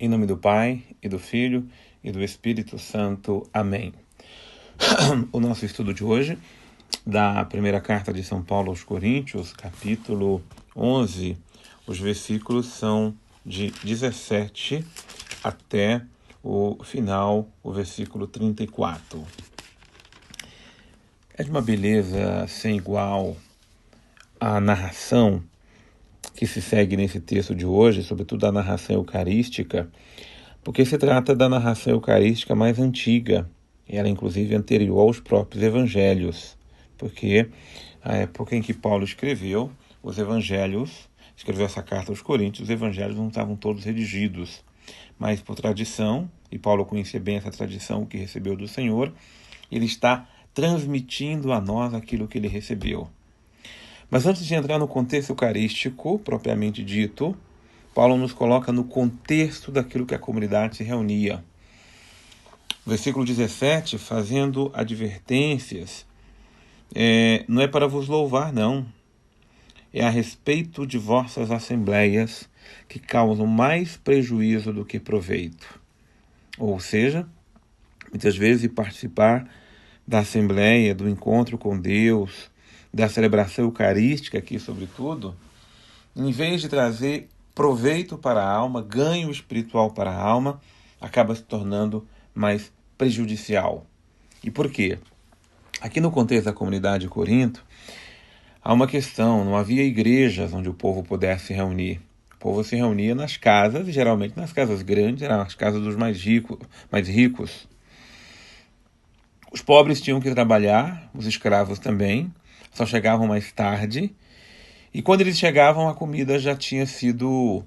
Em nome do Pai, e do Filho, e do Espírito Santo. Amém. O nosso estudo de hoje, da primeira carta de São Paulo aos Coríntios, capítulo 11, os versículos são de 17 até o final, o versículo 34. É de uma beleza sem igual a narração que se segue nesse texto de hoje, sobretudo a narração eucarística, porque se trata da narração eucarística mais antiga, e ela inclusive anterior aos próprios evangelhos, porque a época em que Paulo escreveu escreveu essa carta aos Coríntios, os evangelhos não estavam todos redigidos, mas por tradição, e Paulo conhecia bem essa tradição que recebeu do Senhor, ele está transmitindo a nós aquilo que ele recebeu. Mas antes de entrar no contexto eucarístico, propriamente dito, Paulo nos coloca no contexto daquilo que a comunidade se reunia. Versículo 17, fazendo advertências, não é para vos louvar, não. É a respeito de vossas assembleias que causam mais prejuízo do que proveito. Ou seja, muitas vezes participar da assembleia, do encontro com Deus, da celebração eucarística aqui, sobretudo, em vez de trazer proveito para a alma, ganho espiritual para a alma, acaba se tornando mais prejudicial. E por quê? Aqui no contexto da comunidade de Corinto, há uma questão, não havia igrejas onde o povo pudesse se reunir. O povo se reunia nas casas, e geralmente nas casas grandes, eram as casas dos mais ricos. Os pobres tinham que trabalhar, os escravos também, só chegavam mais tarde, e quando eles chegavam a comida já tinha sido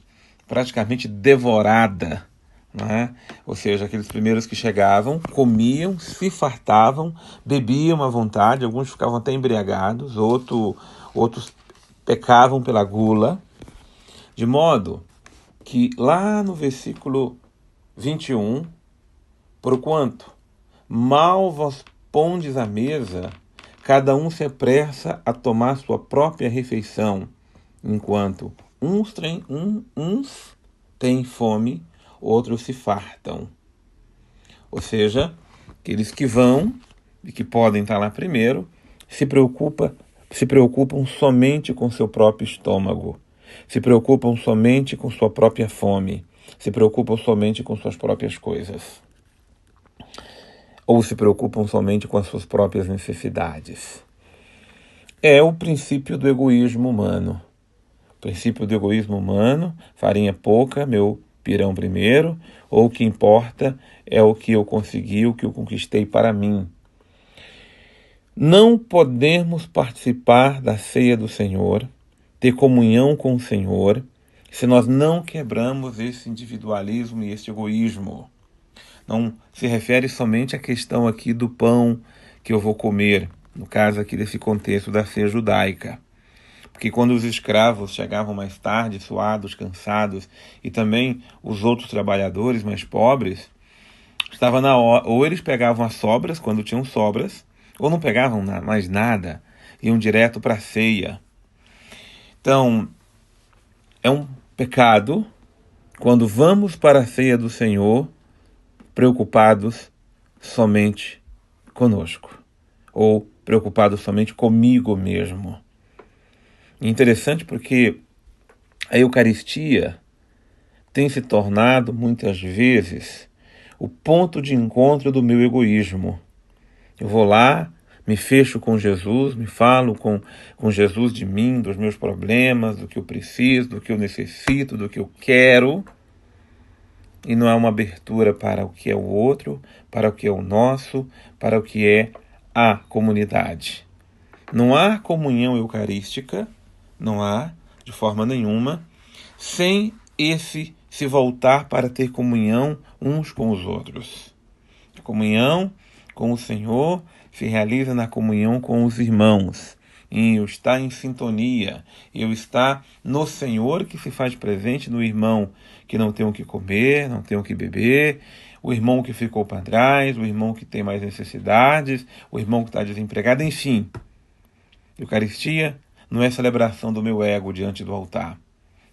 praticamente devorada, né? Ou seja, aqueles primeiros que chegavam, comiam, se fartavam, bebiam à vontade, alguns ficavam até embriagados, outros pecavam pela gula, de modo que lá no versículo 21, porquanto mal vos pondes à mesa, cada um se apressa a tomar sua própria refeição, enquanto uns têm fome, outros se fartam. Ou seja, aqueles que vão e que podem estar lá primeiro, se preocupam somente com seu próprio estômago, se preocupam somente com sua própria fome, se preocupam somente com suas próprias coisas. Ou se preocupam somente com as suas próprias necessidades. É o princípio do egoísmo humano. O princípio do egoísmo humano, farinha pouca, meu pirão primeiro, ou o que importa é o que eu consegui, o que eu conquistei para mim. Não podemos participar da ceia do Senhor, ter comunhão com o Senhor, se nós não quebramos esse individualismo e esse egoísmo. Não se refere somente à questão aqui do pão que eu vou comer, no caso aqui desse contexto da ceia judaica. Porque quando os escravos chegavam mais tarde, suados, cansados, e também os outros trabalhadores mais pobres, estava na hora, ou eles pegavam as sobras, quando tinham sobras, ou não pegavam mais nada, iam direto para a ceia. Então, é um pecado quando vamos para a ceia do Senhor preocupados somente conosco, ou preocupados somente comigo mesmo. Interessante porque a Eucaristia tem se tornado, muitas vezes, o ponto de encontro do meu egoísmo. Eu vou lá, me fecho com Jesus, me falo com Jesus de mim, dos meus problemas, do que eu preciso, do que eu necessito, do que eu quero, e não há uma abertura para o que é o outro, para o que é o nosso, para o que é a comunidade. Não há comunhão eucarística, não há, de forma nenhuma, sem esse se voltar para ter comunhão uns com os outros. A comunhão com o Senhor se realiza na comunhão com os irmãos, em eu estar em sintonia, eu estar no Senhor que se faz presente no irmão que não tem o que comer, não tem o que beber, o irmão que ficou para trás, o irmão que tem mais necessidades, o irmão que está desempregado, enfim. Eucaristia não é celebração do meu ego diante do altar.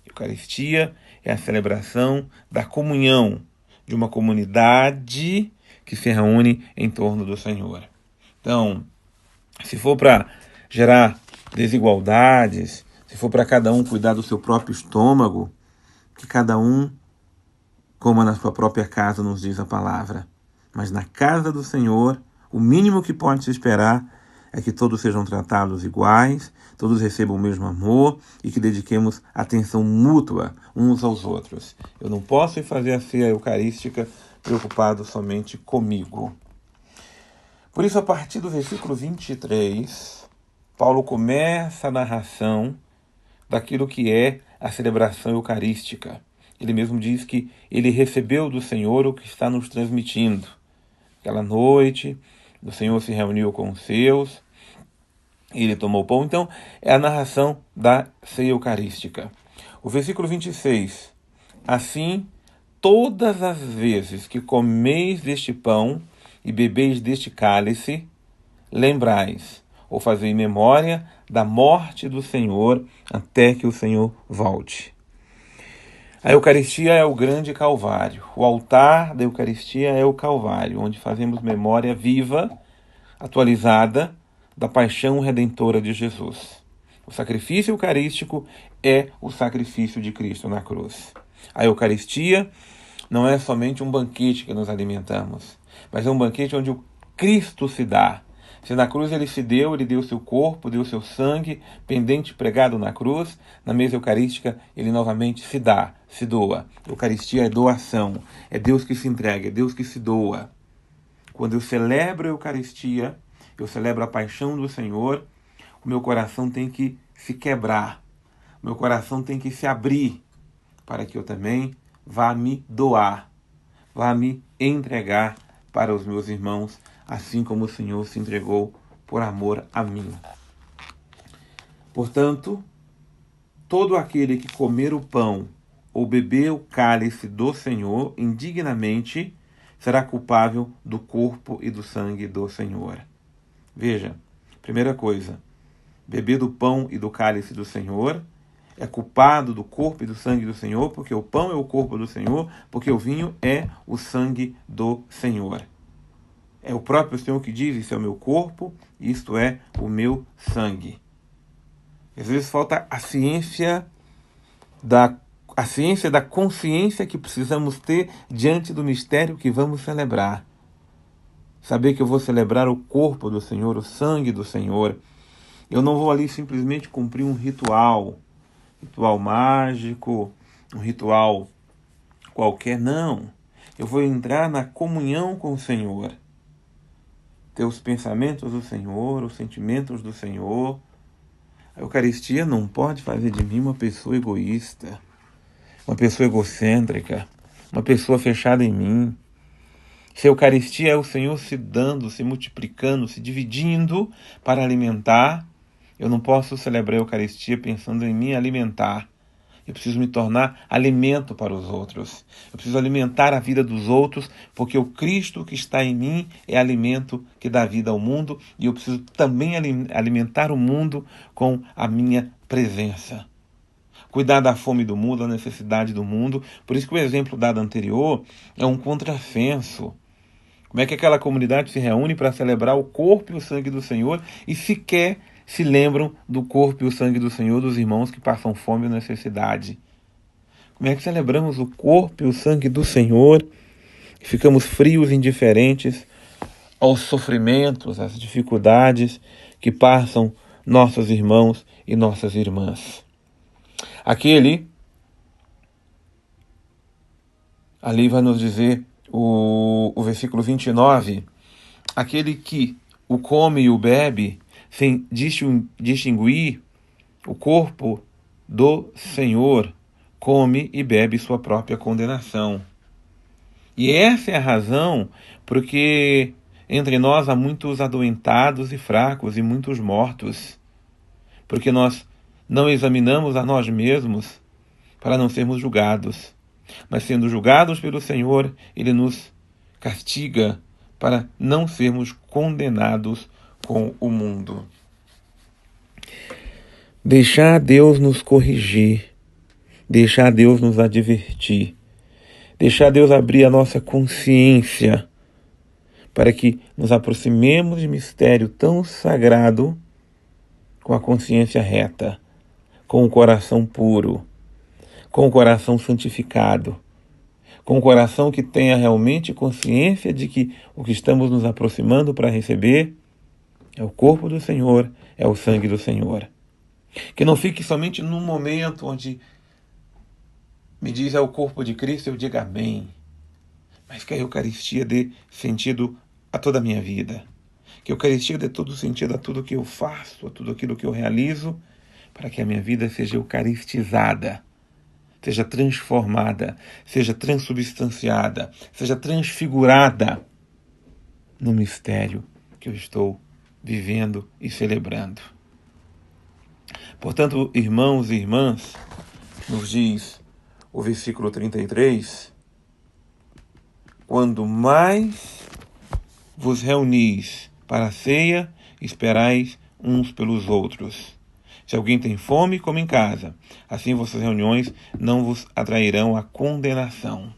Eucaristia é a celebração da comunhão de uma comunidade que se reúne em torno do Senhor. Então, se for para gerar desigualdades, se for para cada um cuidar do seu próprio estômago, que cada um coma na sua própria casa, nos diz a palavra. Mas na casa do Senhor, o mínimo que pode se esperar é que todos sejam tratados iguais, todos recebam o mesmo amor e que dediquemos atenção mútua uns aos outros. Eu não posso ir fazer a ceia eucarística preocupado somente comigo. Por isso, a partir do versículo 23, Paulo começa a narração daquilo que é a celebração eucarística. Ele mesmo diz que ele recebeu do Senhor o que está nos transmitindo. Aquela noite, o Senhor se reuniu com os seus, ele tomou pão. Então, é a narração da ceia eucarística. O versículo 26. Assim, todas as vezes que comeis deste pão e bebeis deste cálice, lembrais, ou fazei memória da morte do Senhor até que o Senhor volte. A Eucaristia é o grande Calvário. O altar da Eucaristia é o Calvário, onde fazemos memória viva, atualizada, da paixão redentora de Jesus. O sacrifício eucarístico é o sacrifício de Cristo na cruz. A Eucaristia não é somente um banquete que nos alimentamos, mas é um banquete onde o Cristo se dá. Se na cruz ele se deu, ele deu seu corpo, deu seu sangue, pendente pregado na cruz, na mesa eucarística ele novamente se dá, se doa. Eucaristia é doação, é Deus que se entrega, é Deus que se doa. Quando eu celebro a Eucaristia, eu celebro a paixão do Senhor, o meu coração tem que se quebrar, o meu coração tem que se abrir, para que eu também vá me doar, vá me entregar para os meus irmãos, assim como o Senhor se entregou por amor a mim. Portanto, todo aquele que comer o pão ou beber o cálice do Senhor indignamente será culpável do corpo e do sangue do Senhor. Veja, primeira coisa, beber do pão e do cálice do Senhor é culpado do corpo e do sangue do Senhor, porque o pão é o corpo do Senhor, porque o vinho é o sangue do Senhor. É o próprio Senhor que diz, isso é o meu corpo, isto é o meu sangue. Às vezes falta a ciência da consciência que precisamos ter diante do mistério que vamos celebrar. Saber que eu vou celebrar o corpo do Senhor, o sangue do Senhor. Eu não vou ali simplesmente cumprir um ritual mágico, um ritual qualquer, não. Eu vou entrar na comunhão com o Senhor. Ter os pensamentos do Senhor, os sentimentos do Senhor. A Eucaristia não pode fazer de mim uma pessoa egoísta, uma pessoa egocêntrica, uma pessoa fechada em mim. Se a Eucaristia é o Senhor se dando, se multiplicando, se dividindo para alimentar, eu não posso celebrar a Eucaristia pensando em me alimentar. Eu preciso me tornar alimento para os outros. Eu preciso alimentar a vida dos outros, porque o Cristo que está em mim é alimento que dá vida ao mundo, e eu preciso também alimentar o mundo com a minha presença. Cuidar da fome do mundo, da necessidade do mundo. Por isso que o exemplo dado anterior é um contrassenso. Como é que aquela comunidade se reúne para celebrar o corpo e o sangue do Senhor e sequer se lembram do corpo e o sangue do Senhor dos irmãos que passam fome e necessidade? Como é que celebramos o corpo e o sangue do Senhor e ficamos frios e indiferentes aos sofrimentos, às dificuldades que passam nossos irmãos e nossas irmãs? Ali vai nos dizer o versículo 29, aquele que o come e o bebe sem distinguir o corpo do Senhor, come e bebe sua própria condenação. E essa é a razão porque entre nós há muitos adoentados e fracos e muitos mortos, porque nós não examinamos a nós mesmos para não sermos julgados. Mas sendo julgados pelo Senhor, Ele nos castiga para não sermos condenados com o mundo. Deixar Deus nos corrigir, deixar Deus nos advertir, deixar Deus abrir a nossa consciência para que nos aproximemos de mistério tão sagrado com a consciência reta, com o coração puro, com o coração santificado, com o coração que tenha realmente consciência de que o que estamos nos aproximando para receber é o corpo do Senhor, é o sangue do Senhor. Que não fique somente num momento onde me diz é o corpo de Cristo, eu diga amém. Mas que a Eucaristia dê sentido a toda a minha vida. Que a Eucaristia dê todo sentido a tudo que eu faço, a tudo aquilo que eu realizo, para que a minha vida seja eucaristizada, seja transformada, seja transubstanciada, seja transfigurada no mistério que eu estou vivendo e celebrando. Portanto, irmãos e irmãs, nos diz o versículo 33, quando mais vos reunis para a ceia, esperais uns pelos outros. Se alguém tem fome, come em casa. Assim vossas reuniões não vos atrairão à condenação.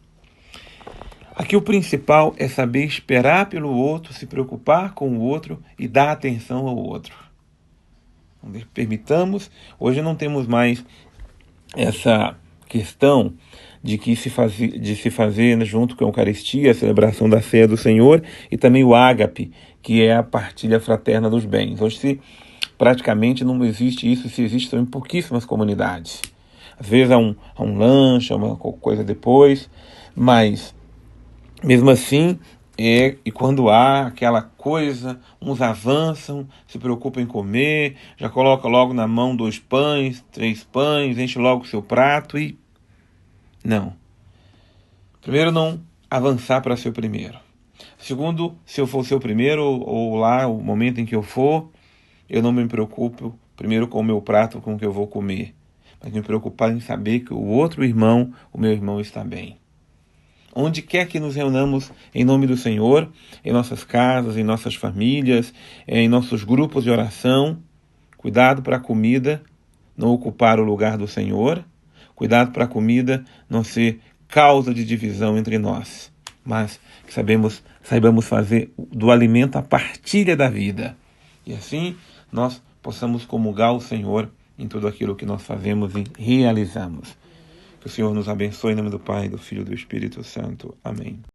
Aqui o principal é saber esperar pelo outro, se preocupar com o outro e dar atenção ao outro. Permitamos, hoje não temos mais essa questão de se fazer junto com a Eucaristia, a celebração da ceia do Senhor, e também o ágape, que é a partilha fraterna dos bens. Hoje praticamente não existe isso, se existe são em pouquíssimas comunidades. Às vezes há um lanche, uma coisa depois, mas mesmo assim, e quando há aquela coisa, uns avançam, se preocupam em comer, já coloca logo na mão 2 pães, 3 pães, enche logo o seu prato e... Não. Primeiro, não avançar para ser o primeiro. Segundo, se eu for ser o primeiro, ou lá, o momento em que eu for, eu não me preocupo primeiro com o meu prato, com o que eu vou comer, mas me preocupar em saber que o outro irmão, o meu irmão, está bem. Onde quer que nos reunamos em nome do Senhor, em nossas casas, em nossas famílias, em nossos grupos de oração, cuidado para a comida não ocupar o lugar do Senhor, cuidado para a comida não ser causa de divisão entre nós, mas que saibamos fazer do alimento a partilha da vida. E assim nós possamos comungar o Senhor em tudo aquilo que nós fazemos e realizamos. Que o Senhor nos abençoe em nome do Pai, do Filho e do Espírito Santo. Amém.